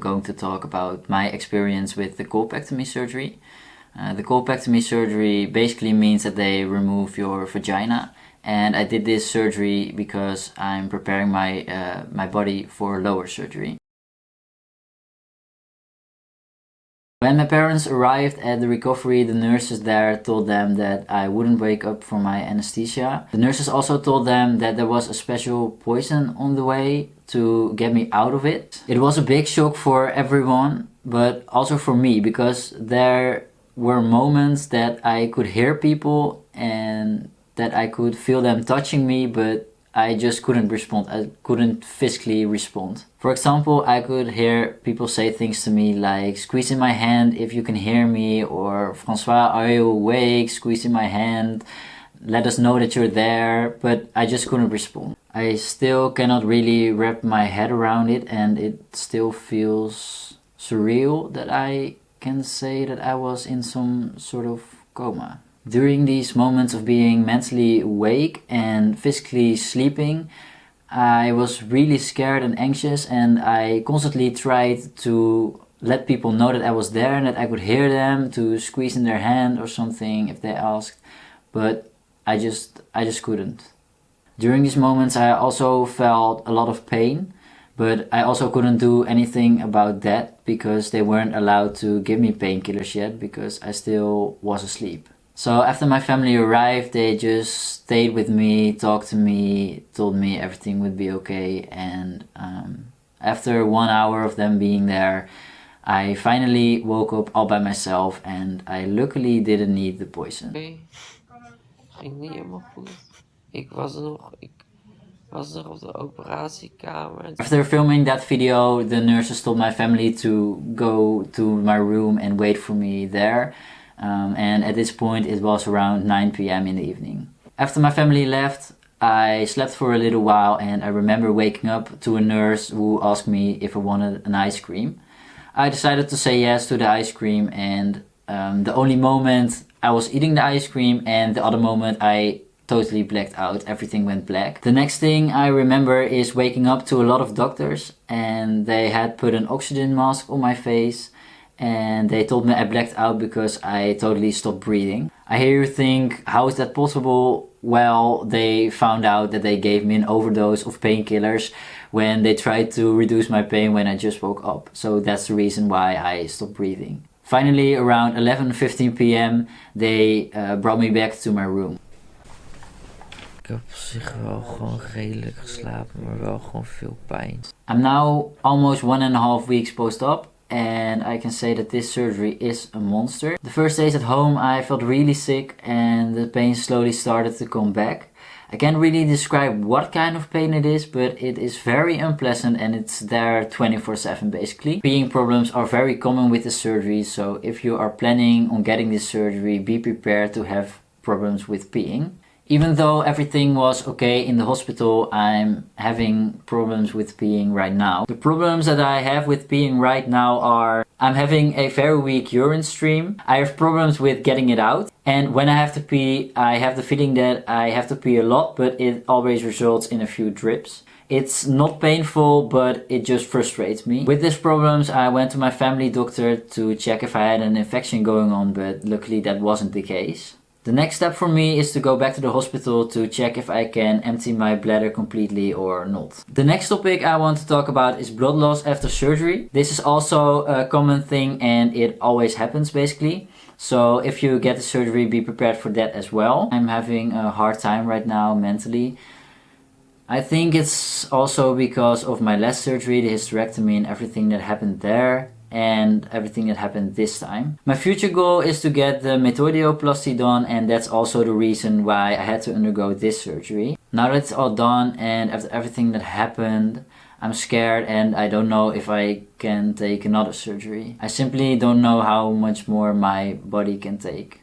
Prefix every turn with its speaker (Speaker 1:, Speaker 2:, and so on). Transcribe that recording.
Speaker 1: going to talk about my experience with the colpectomy surgery. The colpectomy surgery basically means that they remove your vagina, and I did this surgery because I'm preparing my body for lower surgery. When my parents arrived at the recovery, the nurses there told them that I wouldn't wake up from my anesthesia. The nurses also told them that there was a special poison on the way to get me out of it. It was a big shock for everyone, but also for me, because there were moments that I could hear people and that I could feel them touching me, but I just couldn't respond. I couldn't physically respond. For example, I could hear people say things to me like, "Squeeze in my hand if you can hear me," or "Francois, are you awake? Squeeze in my hand. Let us know that you're there." But I just couldn't respond. I still cannot really wrap my head around it, and it still feels surreal that I can say that I was in some sort of coma. During these moments of being mentally awake and physically sleeping, I was really scared and anxious, and I constantly tried to let people know that I was there and that I could hear them, to squeeze in their hand or something if they asked, but I just couldn't. During these moments I also felt a lot of pain, but I also couldn't do anything about that because they weren't allowed to give me painkillers yet because I still was asleep. So after my family arrived, they just stayed with me, talked to me, told me everything would be okay, and after 1 hour of them being there, I finally woke up all by myself and I luckily didn't need the poison.
Speaker 2: Ging niet helemaal goed. Ik was nog op de operatiekamer.
Speaker 1: After filming that video, the nurses told my family to go to my room and wait for me there. And at this point it was around 9 p.m. in the evening. After my family left, I slept for a little while, and I remember waking up to a nurse who asked me if I wanted an ice cream. I decided to say yes to the ice cream, and the only moment I was eating the ice cream and the other moment I totally blacked out. Everything went black. The next thing I remember is waking up to a lot of doctors, and they had put an oxygen mask on my face. And they told me I blacked out because I totally stopped breathing. I hear you think, how is that possible? Well, they found out that they gave me an overdose of painkillers when they tried to reduce my pain when I just woke up. So that's the reason why I stopped breathing. Finally, around 11:15 p.m. they brought me back to my room.
Speaker 2: Ik heb op zich wel gewoon redelijk geslapen, maar wel gewoon veel pijn.
Speaker 1: I'm now almost 1.5 weeks post-op. And I can say that this surgery is a monster. The first days at home I felt really sick and the pain slowly started to come back. I can't really describe what kind of pain it is, but it is very unpleasant and it's there 24/7 basically. Peeing problems are very common with the surgery, so if you are planning on getting this surgery, be prepared to have problems with peeing. Even though everything was okay in the hospital, I'm having problems with peeing right now. The problems that I have with peeing right now are I'm having a very weak urine stream. I have problems with getting it out. And when I have to pee, I have the feeling that I have to pee a lot, but it always results in a few drips. It's not painful, but it just frustrates me. With these problems, I went to my family doctor to check if I had an infection going on, but luckily that wasn't the case. The next step for me is to go back to the hospital to check if I can empty my bladder completely or not. The next topic I want to talk about is blood loss after surgery. This is also a common thing and it always happens basically. So if you get the surgery, be prepared for that as well. I'm having a hard time right now mentally. I think it's also because of my last surgery, the hysterectomy and everything that happened there, and everything that happened this time. My future goal is to get the metoidioplasty done, and that's also the reason why I had to undergo this surgery. Now that it's all done and after everything that happened, I'm scared and I don't know if I can take another surgery. I simply don't know how much more my body can take.